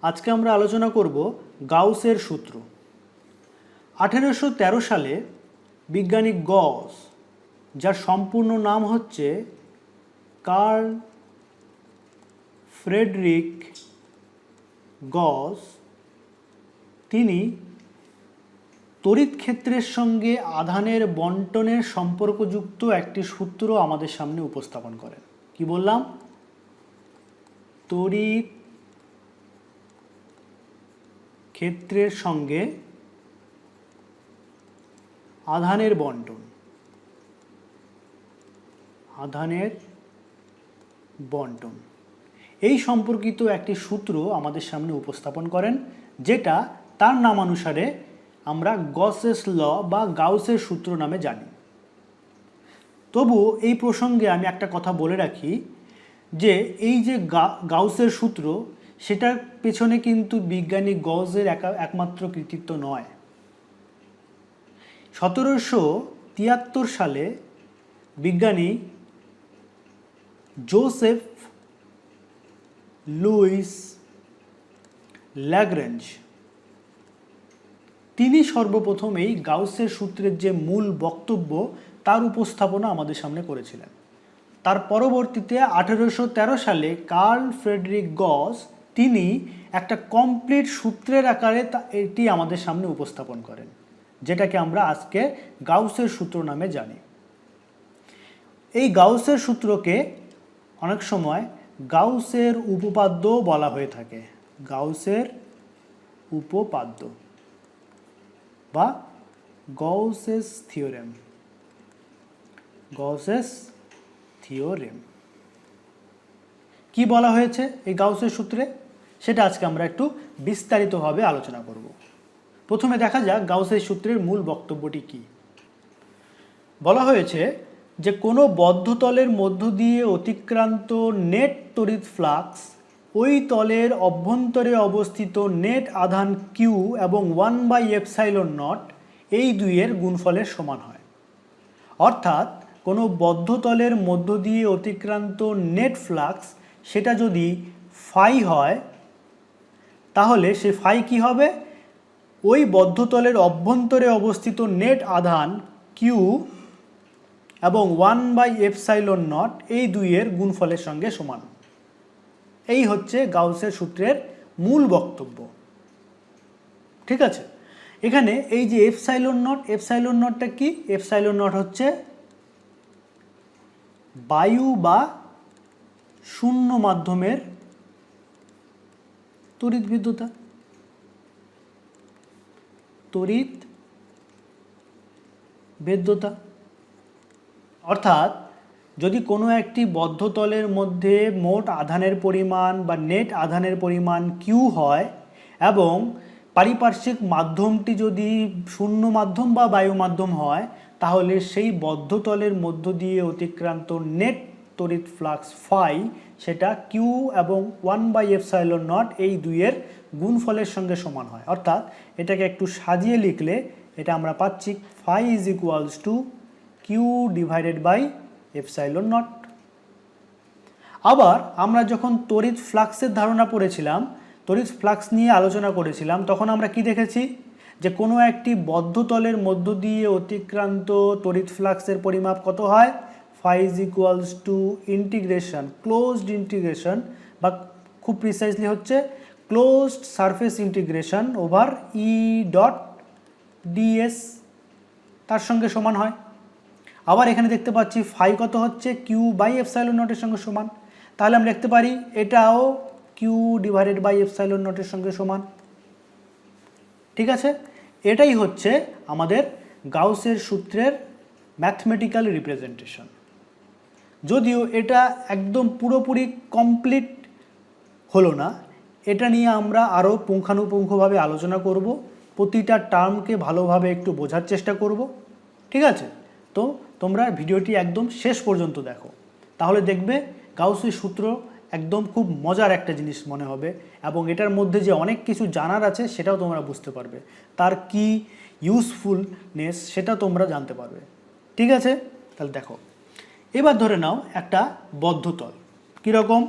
আজকে আমরা আলোচনা করব গাউসের সূত্র। 1813 সালে বিজ্ঞানী গস, যার সম্পূর্ণ নাম হচ্ছে কার্ল ফ্রেডরিক গস, তিনি তড়িৎ ক্ষেত্রের সঙ্গে আধানের বণ্টনের সম্পর্কযুক্ত একটি সূত্র আমাদের সামনে উপস্থাপন করেন। কি বললাম? তড়িৎ ক্ষেত্রের সঙ্গে আধানের বণ্টন, এই সম্পর্কিত একটি সূত্র আমাদের সামনে উপস্থাপন করেন, যেটা তার নামানুসারে আমরা গসেস ল বা গাউসের সূত্র নামে জানি। তবু এই প্রসঙ্গে আমি একটা কথা বলে রাখি যে এই যে গাউসের সূত্র, সেটার পেছনে কিন্তু বিজ্ঞানী গসের একমাত্র কৃতিত্ব নয়। 1773 সালে বিজ্ঞানী জোসেফ লুইস ল্যাগ্রেঞ্জ, তিনি সর্বপ্রথম এই গাউসের সূত্রের যে মূল বক্তব্য তার উপস্থাপনা আমাদের সামনে করেছিলেন। তার পরবর্তীতে 1813 সালে কার্ল ফ্রেডরিক গস, তিনি একটা কমপ্লিট সূত্রের আকারে এটি আমাদের সামনে উপস্থাপন করেন, যেটাকে আমরা আজকে গাউসের সূত্র নামে জানি। এই গাউসের সূত্রকে অনেক সময় গাউসের উপপাদ্য বলা হয়ে থাকে। গাউসের উপপাদ্য বা গাউসেস থিওরেম। কি বলা হয়েছে এই গাউসের সূত্রে, সেটা আজকে আমরা একটু বিস্তারিতভাবে আলোচনা করব। প্রথমে দেখা যাক গাউসের সূত্রের মূল বক্তব্যটি কি। বলা হয়েছে যে কোনো বদ্ধ তলের মধ্য দিয়ে অতিক্রান্ত নেট তড়িৎ ফ্লাক্স ওই তলের অভ্যন্তরে অবস্থিত নেট আধান কিউ এবং 1/ε0 এই দুইয়ের গুণফলের সমান হয়। অর্থাৎ কোনো বদ্ধ তলের মধ্য দিয়ে অতিক্রান্ত নেট ফ্লাক্স সেটা যদি ফাই হয়, তাহলে সে ফাই কি হবে? ওই বদ্ধ তলের অভ্যন্তরে অবস্থিত নেট আধান কিউ এবং 1/ε0 এই দুইয়ের গুণফলের সঙ্গে সমান। এই হচ্ছে গাউসের সূত্রের মূল বক্তব্য। ঠিক আছে, এখানে এই যে এপসাইলন নটটা কি? এপসাইলন নট হচ্ছে বায়ু বা শূন্য মাধ্যমের তড়িৎ ভেদ্যতা। অর্থাৎ যদি কোনো একটি বদ্ধ তলের মধ্যে মোট আধানের পরিমাণ বা নেট আধানের পরিমাণ কিউ হয় এবং পারিপার্শ্বিক মাধ্যমটি যদি শূন্য মাধ্যম বা বায়ু মাধ্যম হয়, তাহলে সেই বদ্ধ তলের মধ্য দিয়ে অতিক্রান্ত নেট তড়িৎ ফ্লাক্স ফাই সেটা কিউ এবং 1/ε0 এই দুইয়ের গুণফলের সঙ্গে সমান হয়। অর্থাৎ এটাকে একটু সাজিয়ে লিখলে এটা আমরা পাচ্ছি phi is equals to q divided by ε0। আবার আমরা যখন তড়িৎ ফ্লাক্সের ধারণা পড়েছিলাম, তড়িৎ ফ্লাক্স নিয়ে আলোচনা করেছিলাম, তখন আমরা কি দেখেছি যে কোনো একটি বদ্ধ তলের মধ্য দিয়ে অতিক্রান্ত তড়িৎ ফ্লাক্সের পরিমাপ কত হয়? Phi is equals to integration, closed integration, বা খুব প্রিসাইজলি হচ্ছে ক্লোজড সারফেস ইন্টিগ্রেশন ওভার ই ডট ডিএস, তার সঙ্গে সমান হয়। আবার এখানে দেখতে পাচ্ছি ফাই কত হচ্ছে? কিউ বাই ε0 সঙ্গে সমান। তাহলে আমরা দেখতে পারি এটাও কিউ ডিভাইডেড বাই ε0 সঙ্গে সমান। ঠিক আছে, এটাই হচ্ছে আমাদের গাউসের সূত্রের ম্যাথমেটিক্যাল রিপ্রেজেন্টেশন। যদিও এটা একদম পুরোপুরি কমপ্লিট হলো না, এটা নিয়ে আমরা আরও পুঙ্খানুপুঙ্খভাবে আলোচনা করব, প্রতিটা টার্মকে ভালোভাবে একটু বোঝার চেষ্টা করব। ঠিক আছে, তো তোমরা ভিডিওটি একদম শেষ পর্যন্ত দেখো, তাহলে দেখবে গাউসের সূত্র একদম খুব মজার একটা জিনিস মনে হবে এবং এটার মধ্যে যে অনেক কিছু জানার আছে সেটাও তোমরা বুঝতে পারবে, তার কি ইউজফুলনেস সেটা তোমরা জানতে পারবে। ঠিক আছে, তাহলে দেখো, এবার ধরে নাও একটা বদ্ধ তল। কীরকম?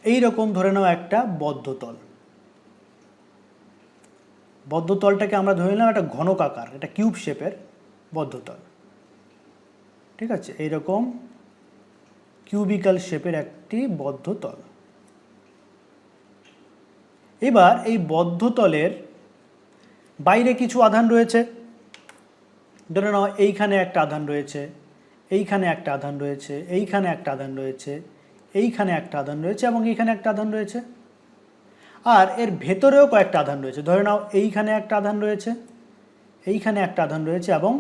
এই রকম ধরে নাও একটা বদ্ধতল, বদ্ধতলটাকে আমরা ধরে নিলাম একটা ঘনকাকার, এটা কিউব শেপের বদ্ধতল, ঠিক আছে, এইরকম কিউবিক্যাল শেপের একটি বদ্ধতল। এবার এই বদ্ধতলের বাইরে কিছু আধান রয়েছে, ধরে নাও এইখানে একটা আধান রয়েছে, এইখানে একটা আধান রয়েছে, এইখানে একটা আধান রয়েছে, এইখানে একটা আধান রয়েছে এবং এইখানে একটা আধান রয়েছে। আর এর ভেতরেও কয়েকটা আধান রয়েছে, ধরে নাও এইখানে একটা আধান রয়েছে, এইখানে একটা আধান রয়েছে এবং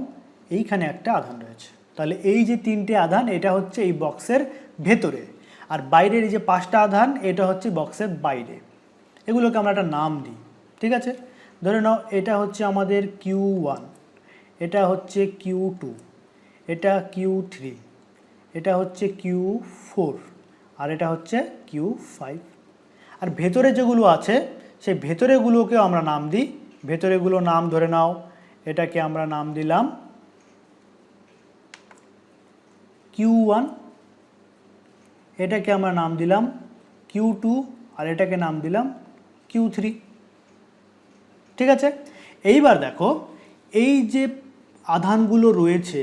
এইখানে একটা আধান রয়েছে। তাহলে এই যে তিনটে আধান এটা হচ্ছে এই বক্সের ভেতরে, আর বাইরের এই যে পাঁচটা আধান এটা হচ্ছে বক্সের বাইরে। এগুলোকে আমরা একটা নাম দিই, ঠিক আছে। ধরে নাও এটা হচ্ছে আমাদের Q1, এটা হচ্ছে Q2, এটা Q3, এটা হচ্ছে Q4 আর এটা হচ্ছে Q5। আর ভেতরে যেগুলো আছে সেই ভেতরেগুলোকেও আমরা নাম দিই। ভেতরেগুলো নাম ধরে নাও, এটাকে আমরা নাম দিলাম Q1, এটাকে আমরা নাম দিলাম Q2 আর এটাকে নাম দিলাম Q3, ঠিক আছে। এইবার দেখো এই যে আধানগুলো রয়েছে,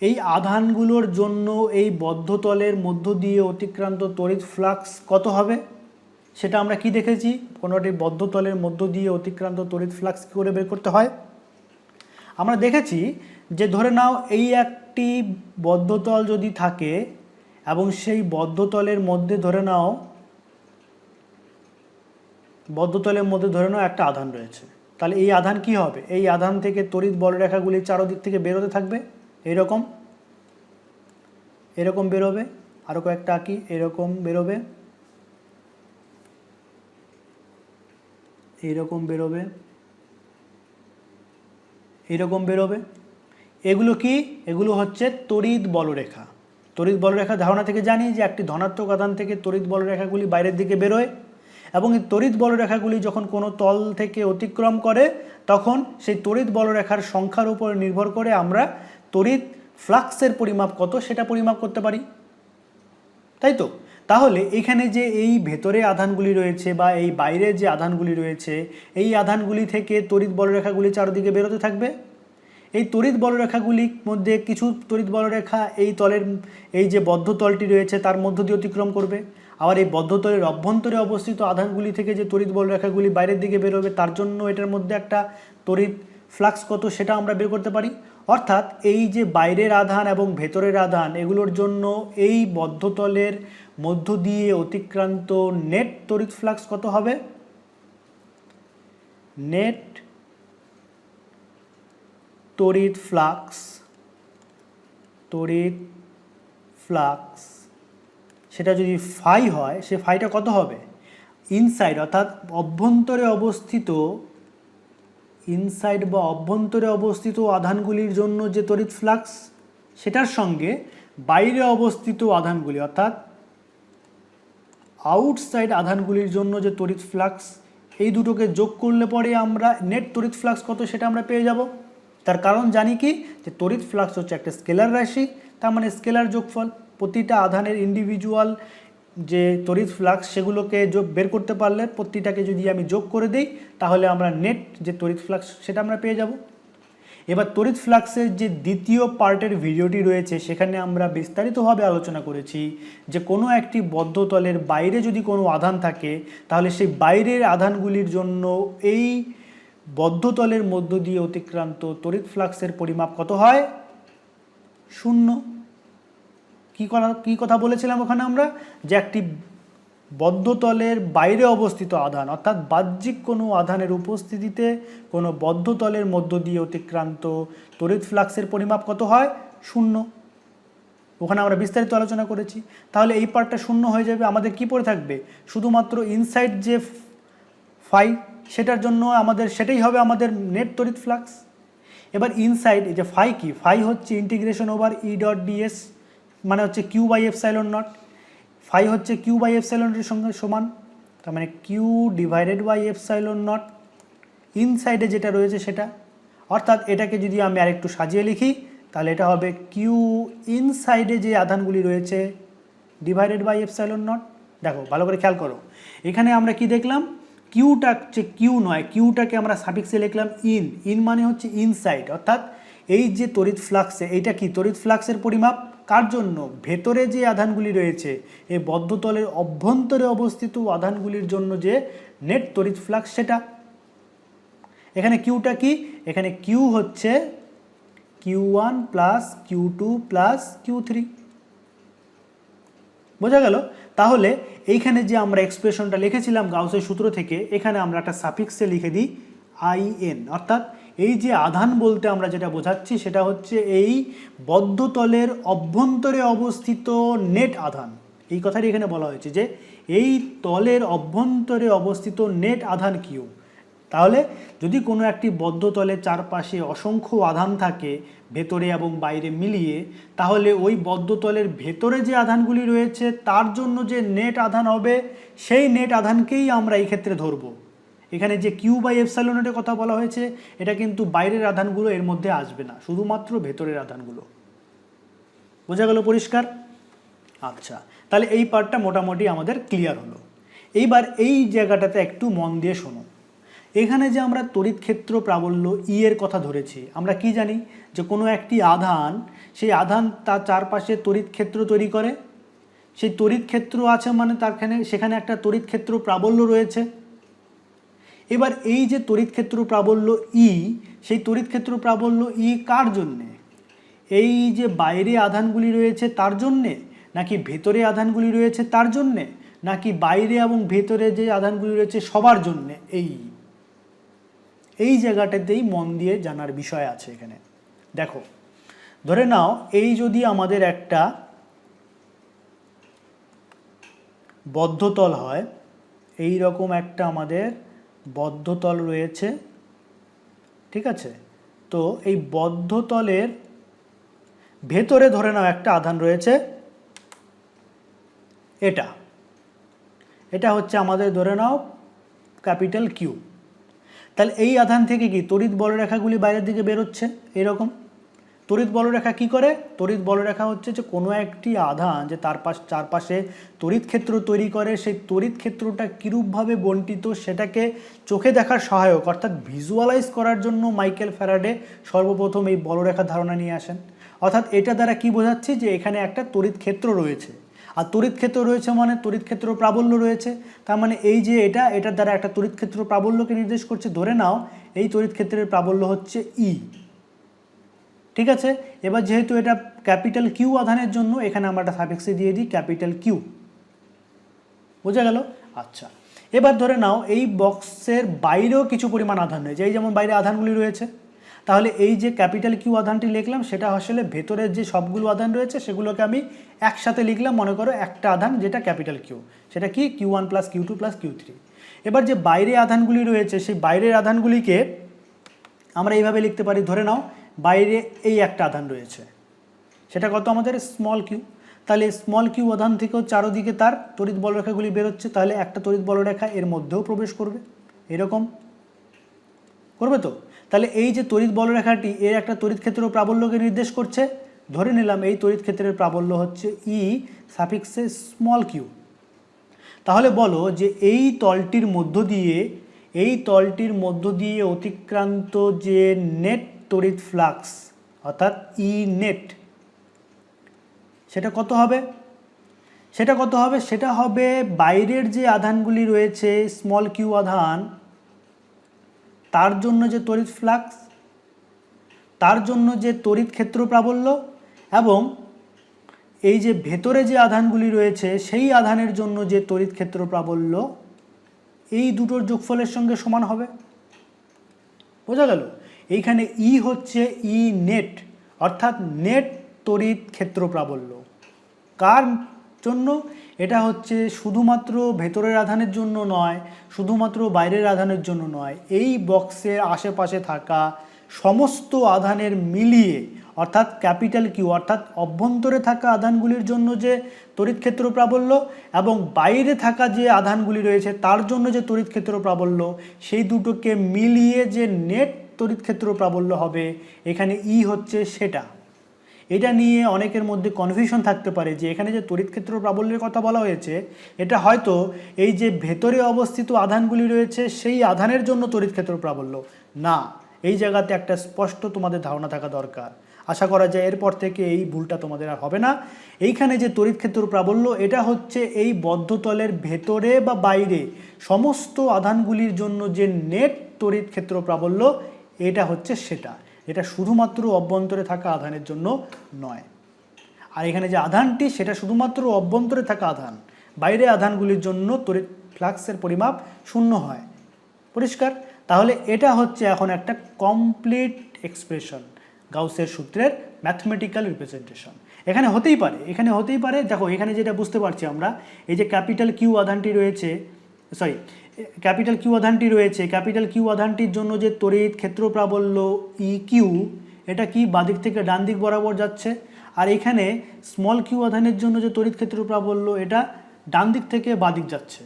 এই আধানগুলোর জন্য এই বদ্ধতলের মধ্য দিয়ে অতিক্রান্ত তড়িৎ ফ্লাক্স কত হবে সেটা আমরা কি দেখেছি। কোনোটি বদ্ধতলের মধ্য দিয়ে অতিক্রান্ত তড়িৎ ফ্লাক্স কী করে বের করতে হয়। আমরা দেখেছি যে ধরে নাও এই একটি বদ্ধতল যদি থাকে এবং সেই বদ্ধতলের মধ্যে ধরে নাও একটা আধান রয়েছে, তাহলে এই আধান কি হবে, এই আধান থেকে তড়িৎ বলরেখাগুলি চারদিক থেকে বেরোতে থাকবে, এইরকম এরকম বেরোবে, আরও কয়েকটা আঁকি, এরকম বেরোবে, এইরকম বেরোবে, এইরকম বেরোবে। এগুলো কি, এগুলো হচ্ছে তড়িৎ বলরেখা। তড়িৎ বলরেখা ধারণা থেকে জানি যে একটি ধনাত্মক আধান থেকে তড়িৎ বলরেখাগুলি বাইরের দিকে বেরোয় এবং এই তড়িৎ বলরেখাগুলি যখন কোনো তল থেকে অতিক্রম করে তখন সেই তড়িৎ বলরেখার সংখ্যার উপর নির্ভর করে আমরা তড়িৎ ফ্লাক্সের পরিমাপ কত সেটা পরিমাপ করতে পারি, তাই তো। তাহলে এখানে যে এই ভেতরে আধানগুলি রয়েছে বা এই বাইরে যে আধানগুলি রয়েছে, এই আধানগুলি থেকে তড়িৎ বলরেখাগুলি চারদিকে বেরোতে থাকবে। এই তড়িৎ বলরেখাগুলির মধ্যে কিছু তড়িৎ বলরেখা এই তলের এই যে বদ্ধতলটি রয়েছে তার মধ্য দিয়ে অতিক্রম করবে, আবার এই বদ্ধতলের অভ্যন্তরে অবস্থিত আধানগুলি থেকে যে তড়িৎ বলরেখাগুলি বাইরের দিকে বেরোবে তার জন্য এটার মধ্যে একটা তড়িৎ ফ্লাক্স কত সেটা আমরা বের করতে পারি। অর্থাৎ এই যে বাইরের আধান এবং ভেতরের আধান এগুলোর জন্য এই বদ্ধতলের মধ্য দিয়ে অতিক্রান্ত নেট তড়িৎ ফ্লাক্স কত হবে, নেট তড়িৎ ফ্লাক্স সেটা যদি ফাই হয় সে ফাইটা কত হবে, ইনসাইড অর্থাৎ অভ্যন্তরে অবস্থিত আধানগুলির জন্য যে তড়িৎ ফ্লাক্স সেটার সঙ্গে বাইরে অবস্থিত আধানগুলি অর্থাৎ আউটসাইড আধানগুলির জন্য যে তড়িৎ ফ্লাক্স, এই দুটোকে যোগ করলে পরে আমরা নেট তড়িৎ ফ্লাক্স কত সেটা আমরা পেয়ে যাব। তার কারণ জানি কি, যে তড়িৎ ফ্লাক্স হচ্ছে একটা স্কেলার রাশি, তার মানে স্কেলার যোগফল, প্রতিটা আধানের ইন্ডিভিজুয়াল যে তড়িৎ ফ্লাক্স সেগুলোকে বের করতে পারলে প্রতিটাকে যদি আমি যোগ করে দিই তাহলে আমরা নেট যে তড়িৎ ফ্লাক্স সেটা আমরা পেয়ে যাব। এবার তড়িৎ ফ্লাক্সের যে দ্বিতীয় পার্টের ভিডিওটি রয়েছে সেখানে আমরা বিস্তারিতভাবে আলোচনা করেছি যে কোনো একটি বদ্ধতলের বাইরে যদি কোনো আধান থাকে তাহলে সেই বাইরের আধানগুলির জন্য এই বদ্ধতলের মধ্য দিয়ে অতিক্রান্ত তড়িৎ ফ্লাক্সের পরিমাপ কত হয়, 0। কি কথা বলেছিলাম ওখানে আমরা, যে একটি বদ্ধতলের বাইরে অবস্থিত আধান অর্থাৎ বাহ্যিক কোনো আধানের উপস্থিতিতে কোনো বদ্ধতলের মধ্য দিয়ে অতিক্রান্ত তড়িৎ ফ্লাক্সের পরিমাপ কত হয়, 0। ওখানে আমরা বিস্তারিত আলোচনা করেছি। তাহলে এই পার্টটা 0 হয়ে যাবে, আমাদের কি পড়ে থাকবে, শুধুমাত্র ইনসাইড যে ফাই সেটার জন্য আমাদের সেটাই হবে আমাদের নেট তড়িৎ ফ্লাক্স। এবার ইনসাইড এই যে ফাই কি, ফাই হচ্ছে ইন্টিগ্রেশন ওভার E.ds মানে হচ্ছে Q/ε0, ফাই হচ্ছে Q/ε0 সঙ্গে সমান, তার মানে Q/ε0 ইনসাইডে যেটা রয়েছে সেটা। অর্থাৎ এটাকে যদি আমি আরেকটু সাজিয়ে লিখি তাহলে এটা হবে Q ইনসাইডে যে আধানগুলি রয়েছে /ε0, দেখো ভালো করে খেয়াল করো, এখানে আমরা কি দেখলাম, কিউটা যে কিউ নয়, কিউটাকে আমরা সাফিক্সে লিখলাম ইন। ইন মানে হচ্ছে ইনসাইড, অর্থাৎ এই যে তড়িৎ ফ্লাক্সে, এইটা কি তড়িৎ ফ্লাক্সের পরিমাপ কার জন্য, ভেতরে যে আধানগুলি রয়েছে এই বদ্ধতলের অভ্যন্তরে অবস্থিত আধানগুলির জন্য যে নেট তড়িৎ ফ্লাক্স সেটা। এখানে কিউটা কি, এখানে কিউ হচ্ছে Q1 plus Q2 plus Q3, বোঝা গেল? তাহলে এইখানে যে আমরা এক্সপ্রেশনটা লিখেছিলাম গাউসের সূত্র থেকে, এখানে আমরা একটা সাফিক্সে লিখে দিই IN, অর্থাৎ এই যে আধান বলতে আমরা যেটা বোঝাচ্ছি সেটা হচ্ছে এই বদ্ধতলের অভ্যন্তরে অবস্থিত নেট আধান। এই কথাটি এখানে বলা হয়েছে যে এই তলের অভ্যন্তরে অবস্থিত নেট আধান কিউ। তাহলে যদি কোনো একটি বদ্ধতলের চারপাশে অসংখ্য আধান থাকে ভেতরে এবং বাইরে মিলিয়ে, তাহলে ওই বদ্ধতলের ভেতরে যে আধানগুলি রয়েছে তার জন্য যে নেট আধান হবে সেই নেট আধানকেই আমরা এই ক্ষেত্রে ধরব। এখানে যে কিউ বাই এপসাইলন নটের কথা বলা হয়েছে এটা কিন্তু বাইরের আধানগুলো এর মধ্যে আসবে না, শুধুমাত্র ভেতরের আধানগুলো। বোঝা গেল পরিষ্কার? আচ্ছা, তাহলে এই পার্টটা মোটামুটি আমাদের ক্লিয়ার হলো। এইবার এই জায়গাটাতে একটু মন দিয়ে শোনো। এখানে যে আমরা তড়িৎ ক্ষেত্র প্রাবল্য ই এর কথা ধরেছি, আমরা কি জানি যে কোনো একটি আধান, সেই আধান তার চারপাশে তড়িৎ ক্ষেত্র তৈরি করে। সেই তড়িৎ ক্ষেত্র আছে মানে সেখানে একটা তড়িৎ ক্ষেত্র প্রাবল্য রয়েছে। এবার এই যে তড়িৎ ক্ষেত্র প্রাবল্য ই, সেই তড়িৎ ক্ষেত্র প্রাবল্য ই কার জন্যে? এই যে বাইরে আধানগুলি রয়েছে তার জন্যে, নাকি ভেতরে আধানগুলি রয়েছে তার জন্যে, নাকি বাইরে এবং ভেতরে যে আধানগুলি রয়েছে সবার জন্যে? এই জায়গাটাতেই মন দিয়ে জানার বিষয় আছে এখানে। দেখো, ধরে নাও এই যদি আমাদের একটা বদ্ধতল হয়, এই রকম একটা আমাদের বদ্ধতল রয়েছে, ঠিক আছে? তো এই বদ্ধতলের ভেতরে ধরে নাও একটা আধান রয়েছে, এটা হচ্ছে আমাদের ধরে নাও ক্যাপিটাল কিউ। তাহলে এই আধান থেকে কি তড়িৎ বলরেখাগুলি বাইরের দিকে বেরোচ্ছে এরকম। তড়িৎ বলরেখা কি করে? তড়িৎ বলরেখা হচ্ছে যে কোনো একটি আধান যে তার চারপাশে তড়িৎ ক্ষেত্র তৈরি করে, সেই তড়িৎ ক্ষেত্রটা কীরূপভাবে বণ্টিত সেটাকে চোখে দেখার সহায়ক, অর্থাৎ ভিজুয়ালাইজ করার জন্য মাইকেল ফ্যারাডে সর্বপ্রথম এই বলরেখার ধারণা নিয়ে আসেন। অর্থাৎ এটা দ্বারা কি বোঝাচ্ছি যে এখানে একটা তড়িৎ ক্ষেত্র রয়েছে, আর তড়িৎ ক্ষেত্র রয়েছে মানে তড়িৎ ক্ষেত্র প্রাবল্য রয়েছে। তার মানে এই যে এটার দ্বারা একটা তড়িৎ ক্ষেত্র প্রাবল্যকে নির্দেশ করছে। ধরে নাও এই তড়িৎ ক্ষেত্রের প্রাবল্য হচ্ছে ই, ঠিক আছে? এবার যেহেতু এটা ক্যাপিটাল কিউ আধানের জন্য এখানে আমরা একটা সাফিক্সে দিয়ে দিই ক্যাপিটাল কিউ। বোঝা গেল? আচ্ছা, এবার ধরে নাও এই বক্সের বাইরেও কিছু পরিমাণ আধান রয়েছে, এই যেমন বাইরে আধানগুলি রয়েছে। তাহলে এই যে ক্যাপিটাল কিউ আধানটি লিখলাম সেটা আসলে ভেতরের যে সবগুলো আধান রয়েছে সেগুলোকে আমি একসাথে লিখলাম। মনে করো একটা আধান যেটা ক্যাপিটাল কিউ, সেটা কি Q1 plus Q2 plus Q3। এবার যে বাইরে আধানগুলি রয়েছে সেই বাইরের আধানগুলিকে আমরা এইভাবে লিখতে পারি। ধরে নাও বাইরে এই একটা আধান রয়েছে, সেটা কত আমাদের স্মল কিউ। তাহলে স্মল কিউ আধান থেকেও চারোদিকে তার তড়িৎ বলরেখাগুলি বেরোচ্ছে, তাহলে একটা তড়িৎ বলরেখা এর মধ্যেও প্রবেশ করবে, এরকম করবে তো। তাহলে এই যে তড়িৎ বলরেখাটি এর একটা তড়িৎ ক্ষেত্র প্রাবল্যকে নির্দেশ করছে। ধরে নিলাম এই তড়িৎ ক্ষেত্রের প্রাবল্য হচ্ছে ই সাফিক্সে স্মল কিউ। তাহলে বলো যে এই তলটির মধ্য দিয়ে অতিক্রান্ত যে নেট তড়িৎ ফ্লাক্স অর্থাৎ ই নেট, সেটা কত হবে? সেটা হবে বাইরের যে আধানগুলি রয়েছে স্মল কিউ আধান, তার জন্য যে তড়িৎ ফ্লাক্স, তার জন্য যে তড়িৎ ক্ষেত্র প্রাবল্য, এবং এই যে ভেতরে যে আধানগুলি রয়েছে সেই আধানের জন্য যে তড়িৎ ক্ষেত্র প্রাবল্য, এই দুটোর যোগফলের সঙ্গে সমান হবে। বোঝা গেল? এইখানে ই হচ্ছে ই নেট, অর্থাৎ নেট তড়িৎ ক্ষেত্র প্রাবল্য। কার জন্য? এটা হচ্ছে শুধুমাত্র ভেতরের আধানের জন্য নয়, শুধুমাত্র বাইরের আধানের জন্য নয়, এই বক্সের আশেপাশে থাকা সমস্ত আধানের মিলিয়ে, অর্থাৎ ক্যাপিটাল কিউ অর্থাৎ অভ্যন্তরে থাকা আধানগুলির জন্য যে তড়িৎ ক্ষেত্র প্রাবল্য এবং বাইরে থাকা যে আধানগুলি রয়েছে তার জন্য যে তড়িৎ ক্ষেত্র প্রাবল্য, সেই দুটোকে মিলিয়ে যে নেট তড়িৎ ক্ষেত্র প্রাবল্য হবে, এখানে ই হচ্ছে সেটা। এটা নিয়ে অনেকের মধ্যে কনফিউশন থাকতে পারে যে এখানে যে তড়িৎ ক্ষেত্র প্রাবল্যের কথা বলা হয়েছে এটা হয়তো এই যে ভেতরে অবস্থিত আধানগুলি রয়েছে সেই আধানের জন্য তড়িৎ ক্ষেত্র প্রাবল্য না। এই জায়গাতে একটা স্পষ্ট তোমাদের ধারণা থাকা দরকার। আশা করা যায় এরপর থেকে এই ভুলটা তোমাদের আর হবে না। এইখানে যে তড়িৎ ক্ষেত্র প্রাবল্য এটা হচ্ছে এই বদ্ধতলের ভেতরে বা বাইরে সমস্ত আধানগুলির জন্য যে নেট তড়িৎ ক্ষেত্র প্রাবল্য এটা হচ্ছে সেটা। এটা শুধুমাত্র অভ্যন্তরে থাকা আধানের জন্য নয়। আর এখানে যে আধানটি সেটা শুধুমাত্র অভ্যন্তরে থাকা আধান, বাইরে আধানগুলির জন্য তড়িৎ ফ্লাক্সের পরিমাপ শূন্য হয়। পরিষ্কার? তাহলে এটা হচ্ছে এখন একটা কমপ্লিট এক্সপ্রেশন, গাউসের সূত্রের ম্যাথমেটিক্যাল রিপ্রেজেন্টেশন। এখানে হতেই পারে দেখো এখানে যেটা বুঝতে পারছি আমরা, এই যে ক্যাপিটাল কিউ আধানটি রয়েছে, ক্যাপিটাল কিউ আধানটির জন্য যে তড়িৎ ক্ষেত্র প্রাবল্য ই কিউ, এটা কি বাদিক থেকে ডান দিক বরাবর যাচ্ছে। আর এখানে স্মল কিউ আধানের জন্য যে তড়িৎ ক্ষেত্র প্রাবল্য এটা ডান দিক থেকে বাদিক যাচ্ছে।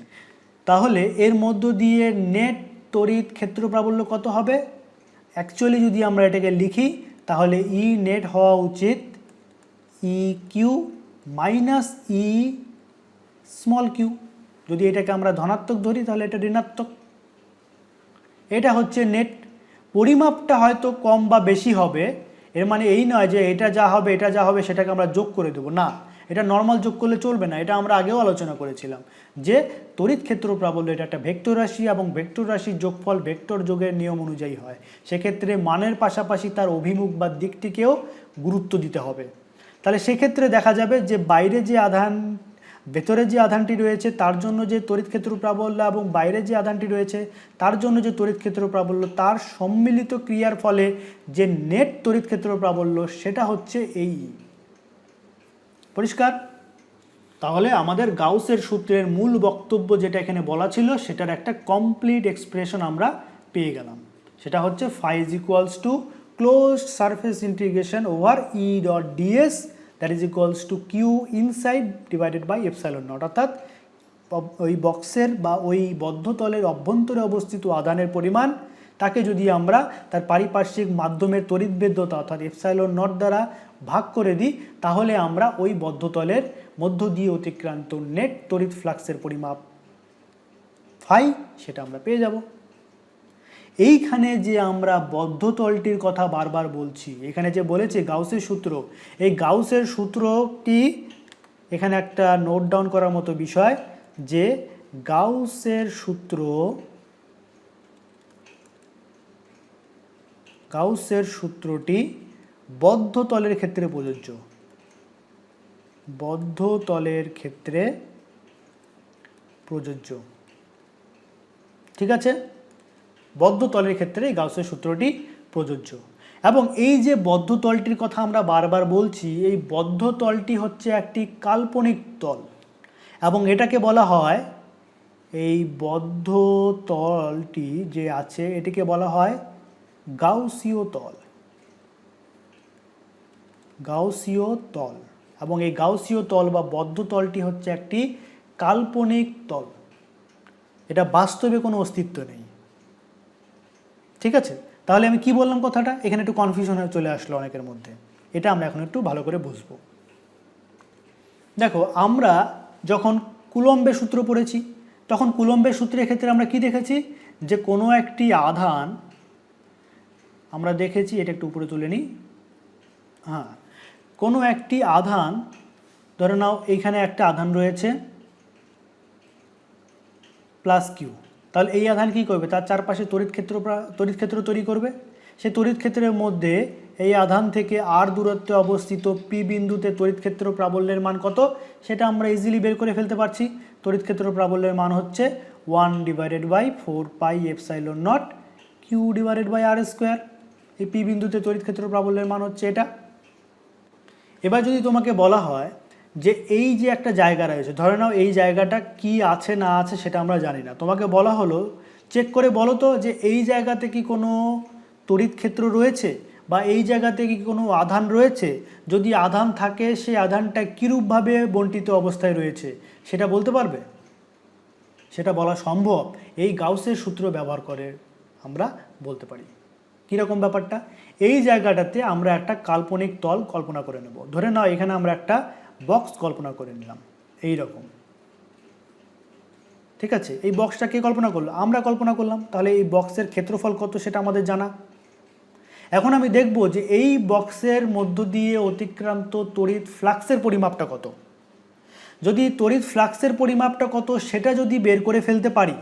তাহলে এর মধ্য দিয়ে নেট তড়িৎ ক্ষেত্র প্রাবল্য কত হবে? অ্যাকচুয়ালি যদি আমরা এটাকে লিখি তাহলে ই নেট হওয়া উচিত E Q minus E small Q. যদি এটাকে আমরা ধনাত্মক ধরি তাহলে এটা ঋণাত্মক। এটা হচ্ছে নেট। পরিমাপটা হয়তো কম বা বেশি হবে, এর মানে এই নয় যে এটা যা হবে সেটাকে আমরা যোগ করে দেবো, না, এটা নর্মাল যোগ করলে চলবে না। এটা আমরা আগেও আলোচনা করেছিলাম যে তড়িৎ ক্ষেত্র প্রাবল্য এটা একটা ভেক্টর রাশি এবং ভেক্টর রাশির যোগফল ভেক্টর যোগের নিয়ম অনুযায়ী হয়। সেক্ষেত্রে মানের পাশাপাশি তার অভিমুখ বা দিকটিকেও গুরুত্ব দিতে হবে। তাহলে সেক্ষেত্রে দেখা যাবে যে বাইরে যে আধান, ভেতরে যে আধানটি রয়েছে তার জন্য যে তড়িৎ ক্ষেত্র প্রাবল্য এবং বাইরে যে আধানটি রয়েছে তার জন্য যে তড়িৎ ক্ষেত্র প্রাবল্য, তার সম্মিলিত ক্রিয়ার ফলে যে নেট তড়িৎ ক্ষেত্র প্রাবল্য সেটা হচ্ছে এই। পরিষ্কার? তাহলে আমাদের গাউসের সূত্রের মূল বক্তব্য যেটা এখানে বলা ছিল সেটার একটা কমপ্লিট এক্সপ্রেশন আমরা পেয়ে গেলাম। সেটা হচ্ছে phi is equals to closed surface integration over E dot ds that is equals to q inside divided by epsilon naught। অর্থাৎ ওই বক্সের বা ওই বদ্ধতলের অভ্যন্তরে অবস্থিত আধানের পরিমাণ তাকে যদি আমরা তার পারিপার্শ্বিক মাধ্যমের তড়িৎভেদ্যতা অর্থাৎ এপসাইলন নট দ্বারা ভাগ করে দিই তাহলে আমরা ওই বদ্ধতলের মধ্য দিয়ে অতিক্রান্ত নেট তড়িৎ ফ্লাক্সের পরিমাপ ফাই সেটা আমরা পেয়ে যাব। এইখানে যে আমরা বদ্ধতলটির কথা বারবার বলছি, এখানে যে বলেছে গাউসের সূত্র, এই গাউসের সূত্রটি এখানে একটা নোট ডাউন করার মতো বিষয় যে গাউসের সূত্রটি বদ্ধতলের ক্ষেত্রে প্রযোজ্য। বদ্ধতলের ক্ষেত্রে প্রযোজ্য, ঠিক আছে? বদ্ধতলের ক্ষেত্রে গাউসের সূত্রটি প্রযোজ্য। এবং এই যে বদ্ধতলটির কথা আমরা বারবার বলছি, এই বদ্ধতলটি হচ্ছে একটি কাল্পনিক তল এবং এটাকে বলা হয়, এই বদ্ধতলটি যে আছে এটিকে বলা হয় গাউসীয় তল। গাউসীয় তল, এবং এই গাউসীয় তল বা বদ্ধতলটি হচ্ছে একটি কাল্পনিক তল, এটা বাস্তবে কোনো অস্তিত্ব নেই। ঠিক আছে? তাহলে আমি কি বললাম কথাটা, এখানে একটু কনফিউশন হয়ে চলে আসলো অনেকের মধ্যে, এটা আমরা এখন একটু ভালো করে বুঝবো। দেখো আমরা যখন কুলম্বের সূত্র পড়েছি তখন কুলম্বের সূত্রের ক্ষেত্রে আমরা কি দেখেছি যে কোনো একটি আধান আমরা দেখেছি, এটা একটু উপরে তুলে নিই, হ্যাঁ, কোনো একটি আধান ধরে নাও এইখানে একটা আধান রয়েছে প্লাস কিউ, তাহলে এই আধান কি করবে, তার চারপাশে তড়িৎ ক্ষেত্র তৈরি করবে। সেই তড়িৎ ক্ষেত্রের মধ্যে এই আধান থেকে আর দূরত্বে অবস্থিত পি বিন্দুতে তড়িৎ ক্ষেত্র প্রাবল্যের মান কত সেটা আমরা ইজিলি বের করে ফেলতে পারছি। তড়িৎ ক্ষেত্র প্রাবল্যের মান হচ্ছে 1/4πε0 q/r²। এই পি বিন্দুতে তড়িৎ ক্ষেত্র প্রাবল্যের মান হচ্ছে এটা। এবার যদি তোমাকে বলা হয় যে এই যে একটা জায়গা রয়েছে, ধরে নাও এই জায়গাটা কি আছে না আছে সেটা আমরা জানি না, তোমাকে বলা হলো চেক করে বলো তো যে এই জায়গাতে কি কোনো তড়িৎ ক্ষেত্র রয়েছে বা এই জায়গাতে কি কোনো আধান রয়েছে, যদি আধান থাকে সেই আধানটা কীরূপভাবে বণ্টিত অবস্থায় রয়েছে সেটা বলতে পারবে? সেটা বলা সম্ভব এই গাউসের সূত্র ব্যবহার করে আমরা বলতে পারি। কীরকম ব্যাপারটা? এই জায়গাটাতে আমরা একটা কাল্পনিক তল কল্পনা করে নেব। ধরে নাও এখানে আমরা একটা বক্স কল্পনা করে নিলাম এই রকম, ঠিক আছে? এই বক্সটা কে কল্পনা করলো? আমরা কল্পনা করলাম। তাহলে এই বক্সের ক্ষেত্রফল কত সেটা আমাদের জানা। এখন আমি দেখব যে এই বক্সের মধ্য দিয়ে অতিক্রান্ত তড়িৎ ফ্লাক্সের পরিমাপটা কত। যদি তড়িৎ ফ্লাক্সের পরিমাপটা কত সেটা যদি বের করে ফেলতে পারি,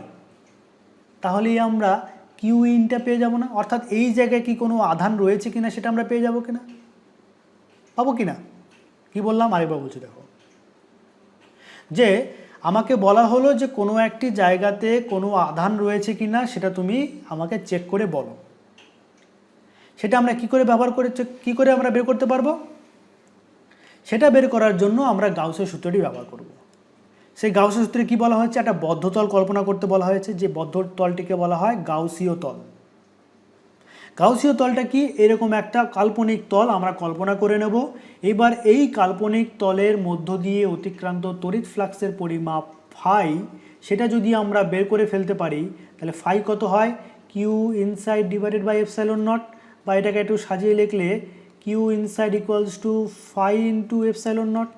তাহলেই আমরা কিউ ইনটা পেয়ে যাব না? অর্থাৎ এই জায়গায় কি কোনো আধান রয়েছে কিনা সেটা আমরা পেয়ে যাব কিনা, পাবো কিনা? কি বললাম আরেকবার বলছি, দেখো যে আমাকে বলা হলো যে কোনো একটি জায়গাতে কোনো আধান রয়েছে কিনা সেটা তুমি আমাকে চেক করে বলো। সেটা আমরা কি করে ব্যবহার করে কি করে আমরা বের করতে পারবো? সেটা বের করার জন্য আমরা গাউসের সূত্রটি ব্যবহার করব। সেই গাউসের সূত্রে কি বলা হয়েছে? একটা বদ্ধতল কল্পনা করতে বলা হয়েছে, যে বদ্ধ তলটিকে বলা হয় গাউসীয় তল। গাউসীয় তলটা কি? এরকম একটা কাল্পনিক তল আমরা কল্পনা করে নেব। এবার এই কাল্পনিক তলের মধ্য দিয়ে অতিক্রান্ত তড়িৎ ফ্লাক্সের পরিমাপ ফাই, সেটা যদি আমরা বের করে ফেলতে পারি, তাহলে ফাই কত হয়? Q inside divided by epsilon naught, বা এটাকে একটু সাজিয়ে লিখলে q inside equals to phi into epsilon naught.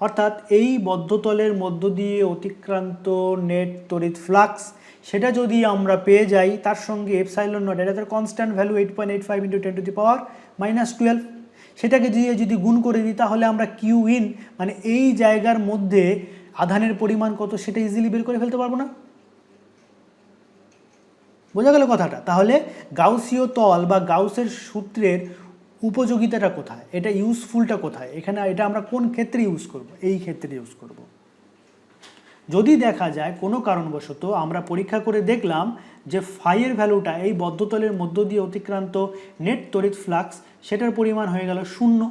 অর্থাৎ এই বদ্ধতলের মধ্য দিয়ে অতিক্রান্ত নেট তড়িৎ ফ্লাক্স সেটা যদি আমরা পেয়ে যাই, তার সঙ্গে এপসাইলন নট, এটা তার কনস্ট্যান্ট ভ্যালু 8.85 ইন্টু 10⁻⁻12, সেটাকে দিয়ে যদি গুণ করে দিই, তাহলে আমরা কিউ ইন মানে এই জায়গার মধ্যে আধানের পরিমাণ কত সেটা ইজিলি বের করে ফেলতে পারবো না? বোঝা গেল কথাটা? তাহলে গাউসীয় তল বা গাউসের সূত্রের উপযোগিতাটা কোথায়, এটা ইউজফুলটা কোথায়, এখানে এটা আমরা কোন ক্ষেত্রে ইউজ করব? এই ক্ষেত্রে ইউজ করব। যদি দেখা যায় কোনো কারণবশত আমরা পরীক্ষা করে দেখলাম যে ফাইয়ের ভ্যালুটা এই বদ্ধতলের মধ্য দিয়ে অতিক্রান্ত নেট তড়িৎ ফ্লাক্স সেটার পরিমাণ হয়ে গেল 0।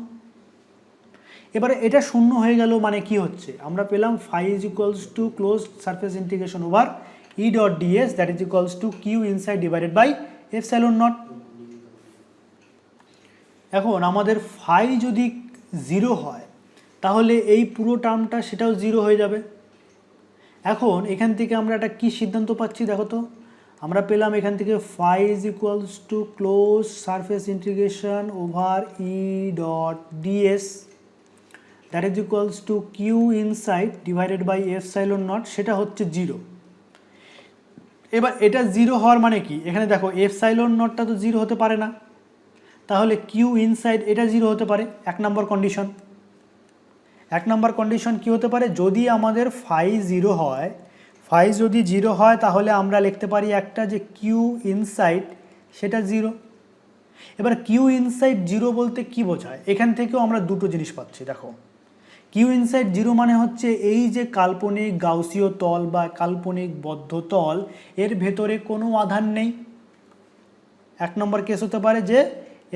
এবারে এটা 0 হয়ে গেল মানে কি হচ্ছে? আমরা পেলাম phi is equals to closed surface integration over E dot ds, that is equals to q inside divided by epsilon naught. এখন আমাদের ফাই যদি 0 হয়, তাহলে এই পুরো টার্মটা সেটাও 0 হয়ে যাবে। এখন এখান থেকে আমরা একটা কী সিদ্ধান্ত পাচ্ছি দেখো তো? আমরা পেলাম এখান থেকে phi is equals to close surface integration over E dot ds, that is equals to q inside divided by epsilon naught, সেটা হচ্ছে 0। এবার এটা 0 হওয়ার মানে কি? এখানে দেখো এপসাইলন নটটা তো 0 হতে পারে না, তাহলে কিউ ইনসাইড এটা 0 হতে পারে। 1 নম্বর কন্ডিশন। 1 নম্বর কন্ডিশন কি হতে পারে? যদি আমাদের ফাই 0 হয়, ফাই যদি 0 হয় তাহলে আমরা লিখতে পারি একটা যে কিউ ইনসাইড সেটা 0। এবার কিউ ইনসাইড 0 বলতে কি বোঝায়? এখান থেকেও আমরা দুটো জিনিস পাচ্ছি। দেখো কিউ ইনসাইড 0 মানে হচ্ছে এই যে কাল্পনিক গাউসীয় তল বা কাল্পনিক বদ্ধ তল, এর ভেতরে কোনো আধান নেই। 1 নম্বর কেস হতে পারে যে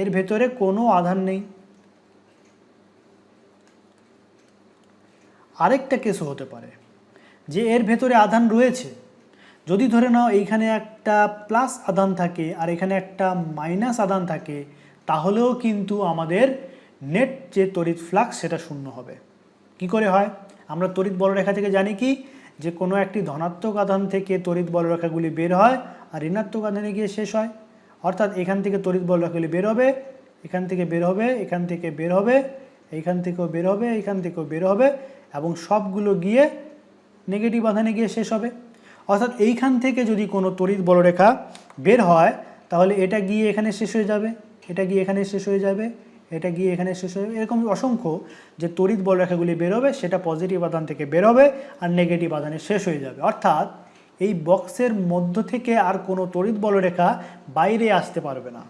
এর ভেতরে কোনো আধান নেই। আরেকটা কেসও হতে পারে যে এর ভেতরে আধান রয়েছে। যদি ধরে নাও এইখানে একটা প্লাস আধান থাকে আর এখানে একটা মাইনাস আধান থাকে, তাহলেও কিন্তু আমাদের নেট যে তড়িৎ ফ্লাক্স সেটা 0 হবে। কি করে হয়? আমরা তড়িৎ বলরেখা থেকে জানি কি, যে কোনো একটি ধনাত্মক আধান থেকে তড়িৎ বলরেখাগুলি বের হয় আর ঋণাত্মক আধানে গিয়ে শেষ হয়। অর্থাৎ এখান থেকে তড়িৎ বলরেখাগুলি বের হবে, এখান থেকে বের হবে, এখান থেকে বের হবে, এইখান থেকেও বের হবে, এইখান থেকেও বের হবে, এবং সবগুলো গিয়ে নেগেটিভ আধানে গিয়ে শেষ হবে। অর্থাৎ এইখান থেকে যদি কোনো তড়িৎ বলরেখা বের হয়, তাহলে এটা গিয়ে এখানে শেষ হয়ে যাবে, এটা গিয়ে এখানে শেষ হয়ে যাবে, এটা গিয়ে এখানে শেষ হয়ে যাবে। এরকম অসংখ্য যে তড়িৎ বলরেখাগুলি বের হবে, সেটা পজিটিভ আধান থেকে বের হবে আর নেগেটিভ আধানে শেষ হয়ে যাবে। অর্থাৎ এই বক্সের মধ্য থেকে আর কোনো তড়িৎ বলরেখা বাইরে আসতে পারবে না।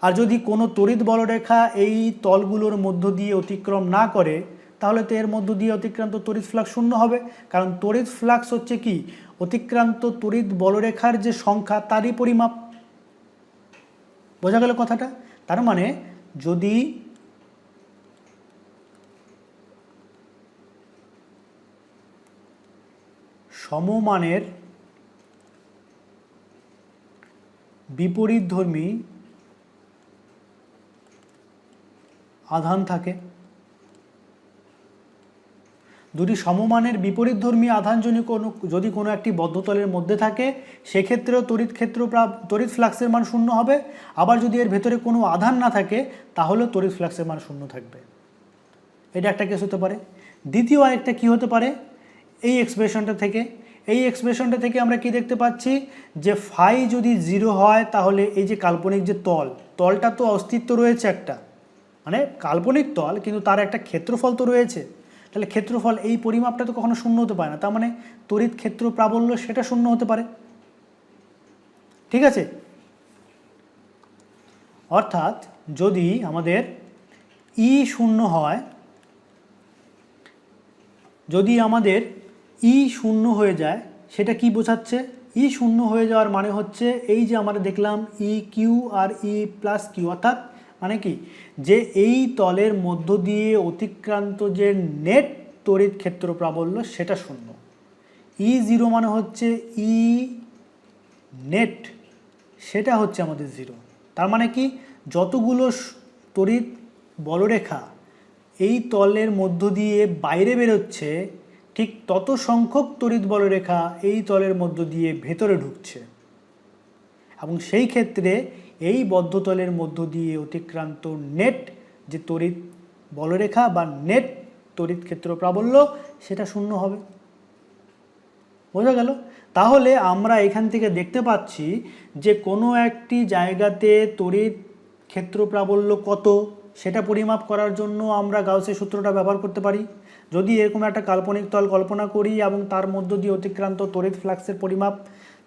আর যদি কোনো তড়িৎ বলরেখা এই তলগুলোর মধ্য দিয়ে অতিক্রম না করে, তাহলে তো এর মধ্য দিয়ে অতিক্রান্ত তড়িৎ ফ্লাক্স 0 হবে। কারণ তড়িৎ ফ্লাক্স হচ্ছে কি, অতিক্রান্ত তড়িৎ বলরেখার যে সংখ্যা তারই পরিমাপ। বোঝা গেল কথাটা? তার মানে যদি সমমানের বিপরীতধর্মী আধান থাকে, দুটি সমমানের বিপরীতধর্মী আধান যদি কোনো একটি বদ্ধতলের মধ্যে থাকে সেক্ষেত্রেও তড়িৎ ফ্লাক্সের মান শূন্য হবে। আবার যদি এর ভেতরে কোনো আধান না থাকে তাহলেও তড়িৎ ফ্লাক্সের মান শূন্য থাকবে। এটা একটা কেস হতে পারে। দ্বিতীয় আরেকটা কি হতে পারে, এই এক্সপ্রেশনটা থেকে আমরা কি দেখতে পাচ্ছি যে ফাই যদি 0 হয় তাহলে এই যে কাল্পনিক যে তলটা তো অস্তিত্ব রয়েছে একটা, মানে কাল্পনিক তল, কিন্তু তার একটা ক্ষেত্রফল তো রয়েছে। তাহলে ক্ষেত্রফল এই পরিমাপটা তো কখনো শূন্য হতে পারে না, তার মানে তড়িৎ ক্ষেত্র প্রাবল্য সেটা শূন্য হতে পারে। ঠিক আছে, অর্থাৎ যদি আমাদের ই শূন্য হয়, যদি আমাদের ই শূন্য হয়ে যায়, সেটা কি বোঝাচ্ছে? ই শূন্য হয়ে যাওয়ার মানে হচ্ছে এই যে আমরা দেখলাম ই কিউ আর ই প্লাস কিউ, অর্থাৎ মানে কি যে এই তলের মধ্য দিয়ে অতিক্রান্ত যে নেট তড়িৎ ক্ষেত্র প্রাবল্য সেটা শূন্য। ই জিরো মানে হচ্ছে ই নেট, সেটা হচ্ছে আমাদের জিরো। তার মানে কি যতগুলো তড়িৎ বলরেখা এই তলের মধ্য দিয়ে বাইরে বেরোচ্ছে, ঠিক তত সংখ্যক তড়িৎ বলরেখা এই তলের মধ্য দিয়ে ভেতরে ঢুকছে, এবং সেই ক্ষেত্রে এই বদ্ধতলের মধ্য দিয়ে অতিক্রান্ত নেট যে তড়িৎ বলরেখা বা নেট তড়িৎ ক্ষেত্র প্রাবল্য সেটা শূন্য হবে। বোঝা গেল? তাহলে আমরা এখান থেকে দেখতে পাচ্ছি যে কোনো একটি জায়গাতে তড়িৎ ক্ষেত্র প্রাবল্য কত সেটা পরিমাপ করার জন্য আমরা গাউসের সূত্রটা ব্যবহার করতে পারি। যদি এরকম একটা কাল্পনিক তল কল্পনা করি এবং তার মধ্য দিয়ে অতিক্রান্ত তড়িৎ ফ্লাক্সের পরিমাপ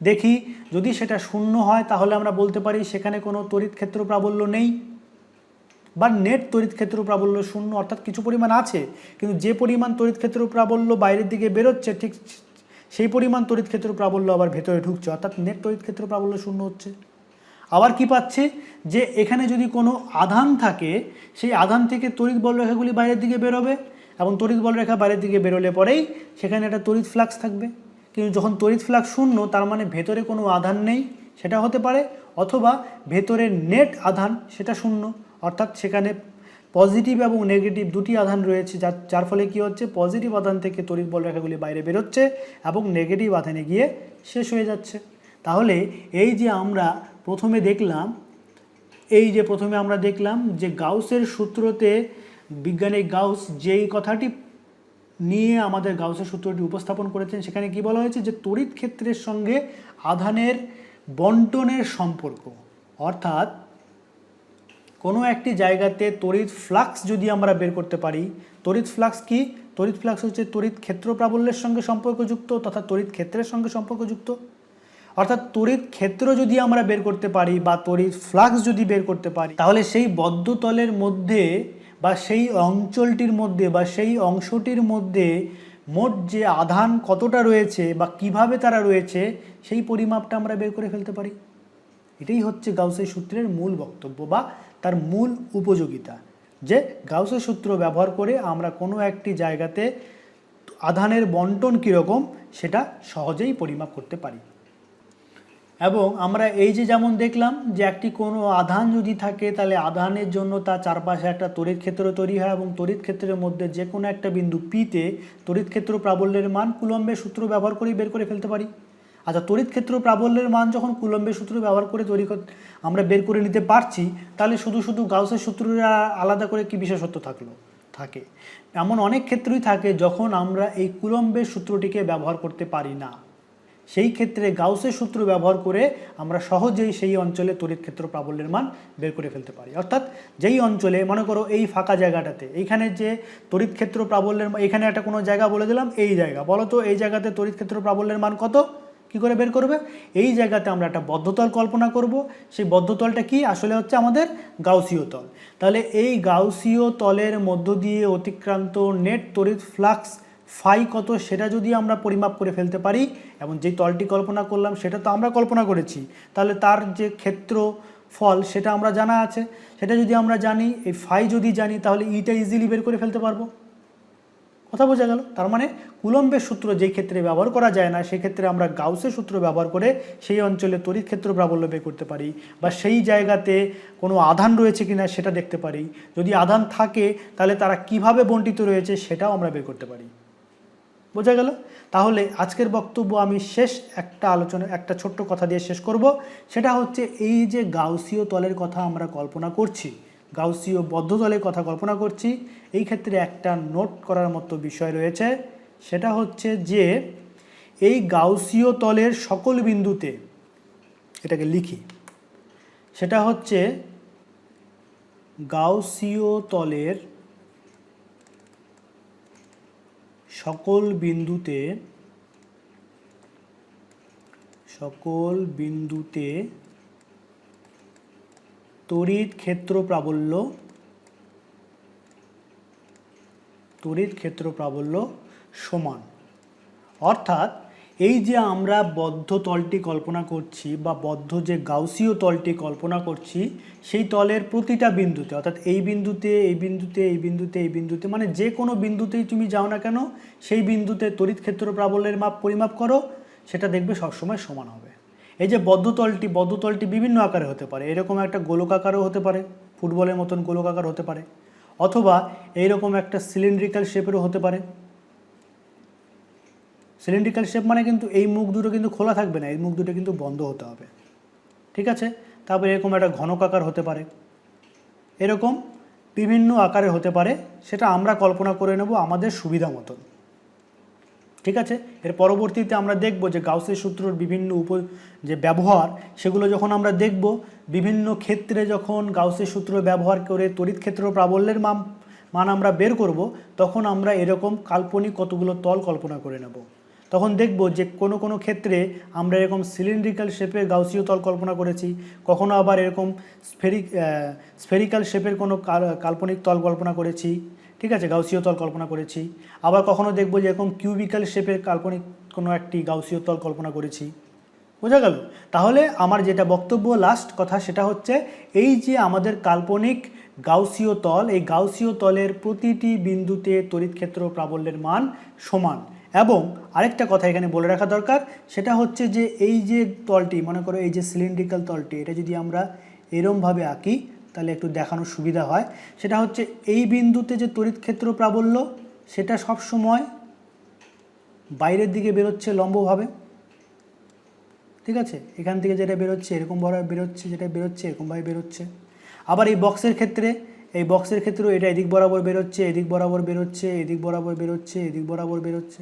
দেখি, যদি সেটা শূন্য হয় তাহলে আমরা বলতে পারি সেখানে কোনো তড়িৎ ক্ষেত্র প্রাবল্য নেই, বা নেট তড়িৎ ক্ষেত্র প্রাবল্য শূন্য, অর্থাৎ কিছু পরিমাণ আছে কিন্তু যে পরিমাণ তড়িৎ ক্ষেত্র প্রাবল্য বাইরের দিকে বেরোচ্ছে ঠিক সেই পরিমাণ তড়িৎ ক্ষেত্র প্রাবল্য আবার ভেতরে ঢুকছে, অর্থাৎ নেট তড়িৎ ক্ষেত্র প্রাবল্য শূন্য হচ্ছে। আবার কি পাচ্ছে যে এখানে যদি কোনো আধান থাকে সেই আধান থেকে তড়িৎ বলরেখাগুলি বাইরের দিকে বেরোবে, এবং তড়িৎ বলরেখা বাইরের দিকে বেরোলে পরেই সেখানে একটা তড়িৎ ফ্লাক্স থাকবে। কিন্তু যখন তড়িৎ ফ্লাক্স শূন্য তার মানে ভেতরে কোনো আধান নেই, সেটা হতে পারে, অথবা ভেতরে নেট আধান সেটা শূন্য, অর্থাৎ সেখানে পজিটিভ এবং নেগেটিভ দুটি আধান রয়েছে, যার ফলে কি হচ্ছে পজিটিভ আধান থেকে তড়িৎ বলরেখাগুলি বাইরে বেরোচ্ছে এবং নেগেটিভ আধানে গিয়ে শেষ হয়ে যাচ্ছে। তাহলে এই যে আমরা প্রথমে দেখলাম যে গাউসের সূত্রতে বিজ্ঞানী গাউস যেই কথাটি নিয়ে আমাদের গাউসের সূত্রটি উপস্থাপন করেছেন সেখানে কি বলা হয়েছে যে তড়িৎ ক্ষেত্রের সঙ্গে আধানের বন্টনের সম্পর্ক, অর্থাৎ কোনো একটি জায়গাতে তড়িৎ ফ্লাক্স যদি আমরা বের করতে পারি, তড়িৎ ফ্লাক্স কি? তড়িৎ ফ্লাক্স হচ্ছে তড়িৎ ক্ষেত্র প্রাবল্যের সঙ্গে সম্পর্কযুক্ত তথা তড়িৎ ক্ষেত্রের সঙ্গে সম্পর্কযুক্ত। অর্থাৎ তড়িৎ ক্ষেত্র যদি আমরা বের করতে পারি বা তড়িৎ ফ্লাক্স যদি বের করতে পারি, তাহলে সেই বদ্ধতলের মধ্যে বা সেই অঞ্চলটির মধ্যে বা সেই অংশটির মধ্যে মোট যে আধান কতটা রয়েছে বা কিভাবে তারা রয়েছে সেই পরিমাপটা আমরা বের করে ফেলতে পারি। এটাই হচ্ছে গাউসের সূত্রের মূল বক্তব্য বা তার মূল উপযোগিতা, যে গাউসের সূত্র ব্যবহার করে আমরা কোনো একটি জায়গাতে আধানের বন্টন কীরকম সেটা সহজেই পরিমাপ করতে পারি। এবং আমরা এই যে যেমন দেখলাম যে একটি কোনো আধান যদি থাকে তাহলে আধানের জন্য তার চারপাশে একটা তড়িৎ ক্ষেত্র তৈরি হয়, এবং তড়িৎ ক্ষেত্রের মধ্যে যে কোনো একটা বিন্দু পিতে তড়িৎ ক্ষেত্র প্রাবল্যের মান কুলম্বের সূত্র ব্যবহার করেই বের করে ফেলতে পারি। আচ্ছা, তড়িৎ ক্ষেত্র প্রাবল্যের মান যখন কুলম্বের সূত্র ব্যবহার করে আমরা বের করে নিতে পারছি, তাহলে শুধু গাউসের সূত্রের আলাদা করে কি বিশেষত্ব থাকে? এমন অনেক ক্ষেত্রই থাকে যখন আমরা এই কুলম্বের সূত্রটিকে ব্যবহার করতে পারি না, সেই ক্ষেত্রে গাউসের সূত্র ব্যবহার করে আমরা সহজেই সেই অঞ্চলে তড়িৎ ক্ষেত্র প্রাবল্যের মান বের করে ফেলতে পারি। অর্থাৎ যেই অঞ্চলে মনে করো এই ফাঁকা জায়গাটাতে এইখানে যে তড়িৎ ক্ষেত্র প্রাবল্যের, এখানে একটা কোনো জায়গা বলে দিলাম, এই জায়গা বলো তো এই জায়গাতে তড়িৎ ক্ষেত্র প্রাবল্যের মান কত, কি করে বের করবে? এই জায়গাতে আমরা একটা বদ্ধতল কল্পনা করব, সেই বদ্ধতলটা কি আসলে হচ্ছে আমাদের গাউসীয় তল। তাহলে এই গাউসীয় তলের মধ্য দিয়ে অতিক্রান্ত নেট তড়িৎ ফ্লাক্স ফাই কত সেটা যদি আমরা পরিমাপ করে ফেলতে পারি, এবং যেই তলটি কল্পনা করলাম সেটা তো আমরা কল্পনা করেছি, তাহলে তার যে ক্ষেত্র ফল সেটা আমরা জানা আছে, সেটা যদি আমরা জানি, এই ফাই যদি জানি, তাহলে ইটা ইজিলি বের করে ফেলতে পারবো। কথা বোঝা গেল? তার মানে কুলম্বের সূত্র যেই ক্ষেত্রে ব্যবহার করা যায় না সেই ক্ষেত্রে আমরা গাউসের সূত্র ব্যবহার করে সেই অঞ্চলে তড়িৎ ক্ষেত্র প্রাবল্য বের করতে পারি, বা সেই জায়গাতে কোনো আধান রয়েছে কিনা সেটা দেখতে পারি, যদি আধান থাকে তাহলে তারা কিভাবে বণ্টিত রয়েছে সেটাও আমরা বের করতে পারি। বোঝা গেল? তাহলে আজকের বক্তব্য আমি একটা ছোট্ট কথা দিয়ে শেষ করব। সেটা হচ্ছে এই যে গাউসীয় তলের কথা আমরা কল্পনা করছি, গাউসীয় বদ্ধ তলের কথা কল্পনা করছি, এই ক্ষেত্রে একটা নোট করার মতো বিষয় রয়েছে। সেটা হচ্ছে যে এই গাউসীয় তলের সকল বিন্দুতে, এটাকে লিখি, সেটা হচ্ছে গাউসীয় তলের সকল বিন্দুতে তড়িৎ ক্ষেত্র প্রাবল্য সমান। অর্থাৎ এই যে আমরা বদ্ধ তলটি কল্পনা করছি বা বদ্ধ যে গাউসীয় তলটি কল্পনা করছি, সেই তলের প্রতিটা বিন্দুতে, অর্থাৎ এই বিন্দুতে, এই বিন্দুতে, এই বিন্দুতে, এই বিন্দুতে, মানে যে কোনো বিন্দুতেই তুমি যাও না কেন, সেই বিন্দুতে তড়িৎ ক্ষেত্র প্রাবল্যের পরিমাপ করো, সেটা দেখবে সবসময় সমান হবে। এই যে বদ্ধ তলটি বিভিন্ন আকারে হতে পারে। এরকম একটা গোলক আকারও হতে পারে, ফুটবলের মতন গোলক আকার হতে পারে, অথবা এইরকম একটা সিলিন্ড্রিক্যাল শেপেরও হতে পারে। সিলিন্ড্রিক্যাল শেপ মানে কিন্তু এই মুখ দুটো কিন্তু খোলা থাকবে না, এই মুখ দুটো কিন্তু বন্ধ হতে হবে, ঠিক আছে? তারপরে এরকম একটা ঘনক আকার হতে পারে, এরকম বিভিন্ন আকারে হতে পারে, সেটা আমরা কল্পনা করে নেব আমাদের সুবিধা মতন, ঠিক আছে? এর পরবর্তীতে আমরা দেখব যে গাউসের সূত্রর বিভিন্ন যে ব্যবহার, সেগুলো যখন আমরা দেখব, বিভিন্ন ক্ষেত্রে যখন গাউসের সূত্র ব্যবহার করে তড়িৎ ক্ষেত্র প্রাবল্যের মান আমরা বের করব, তখন আমরা এরকম কাল্পনিক কতগুলো তল কল্পনা করে নেব। তখন দেখব যে কোনো ক্ষেত্রে আমরা এরকম সিলিন্ড্রিক্যাল শেপের গাউসীয় তল কল্পনা করেছি, কখনো আবার এরকম স্ফেরিক্যাল শেপের কোনো কাল্পনিক তল কল্পনা করেছি, ঠিক আছে, গাউসীয় তল কল্পনা করেছি। আবার কখনো দেখব যে এরকম কিউবিক্যাল শেপের কাল্পনিক কোনো একটি গাউসীয় তল কল্পনা করেছি। বোঝা গেল? তাহলে আমার যেটা বক্তব্য, লাস্ট কথা, সেটা হচ্ছে এই যে আমাদের কাল্পনিক গাউসীয় তল, এই গাউসীয় তলের প্রতিটি বিন্দুতে তড়িৎ ক্ষেত্র প্রাবল্যের মান সমান। এবং আরেকটা কথা এখানে বলে রাখা দরকার, সেটা হচ্ছে যে এই যে তলটি, মনে করো এই যে সিলিন্ড্রিক্যাল তলটি, এটা যদি আমরা এরমভাবে আঁকি তাহলে একটু দেখানোর সুবিধা হয়। সেটা হচ্ছে এই বিন্দুতে যে তড়িৎ ক্ষেত্র প্রাবল্য, সেটা সব সময় বাইরের দিকে বেরোচ্ছে লম্বভাবে, ঠিক আছে? এখান থেকে যেটা বেরোচ্ছে এরকমভাবে বেরোচ্ছে, যেটা বেরোচ্ছে এরকমভাবে বেরোচ্ছে। আবার এই বক্সের ক্ষেত্রেও এটা এদিক বরাবর বেরোচ্ছে, এদিক বরাবর বেরোচ্ছে, এদিক বরাবর বেরোচ্ছে, এদিক বরাবর বেরোচ্ছে।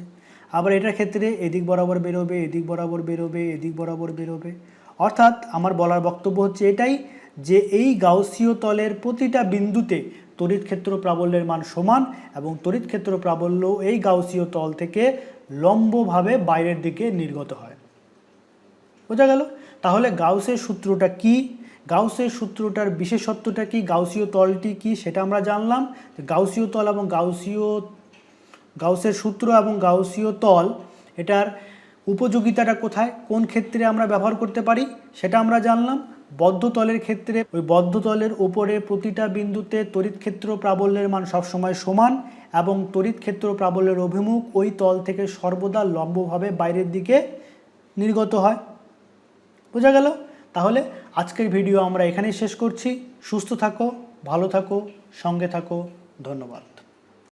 আবার এটার ক্ষেত্রে এদিক বরাবর বেরোবে, এদিক বরাবর বেরোবে, এদিক বরাবর বেরোবে। অর্থাৎ আমার বলার বক্তব্য হচ্ছে এটাই, যে এই গাউসীয় তলের প্রতিটা বিন্দুতে তড়িৎ ক্ষেত্র প্রাবল্যের মান সমান, এবং তড়িৎ ক্ষেত্র প্রাবল্য এই গাউসীয় তল থেকে লম্বভাবে বাইরের দিকে নির্গত হয়। বোঝা গেল? তাহলে গাউসের সূত্রটা কি, গাউসের সূত্রটার বিশেষত্বটা কি, গাউসীয় তলটি কি, সেটা আমরা জানলাম। গাউসীয় তল এবং গাউসের সূত্র এবং গাউসীয় তল, এটার উপযোগিতাটা কোথায়, কোন ক্ষেত্রে আমরা ব্যবহার করতে পারি, সেটা আমরা জানলাম। বদ্ধ তলের ক্ষেত্রে ওই বদ্ধ তলের উপরে প্রতিটা বিন্দুতে তড়িৎ ক্ষেত্র প্রাবল্যের মান সবসময় সমান, এবং তড়িৎ ক্ষেত্র প্রাবল্যের অভিমুখ ওই তল থেকে সর্বদা লম্বভাবে বাইরের দিকে নির্গত হয়। বোঝা গেল? তাহলে আজকের ভিডিও আমরা এখানেই শেষ করছি। সুস্থ থাকো, ভালো থাকো, সঙ্গে থাকো। ধন্যবাদ।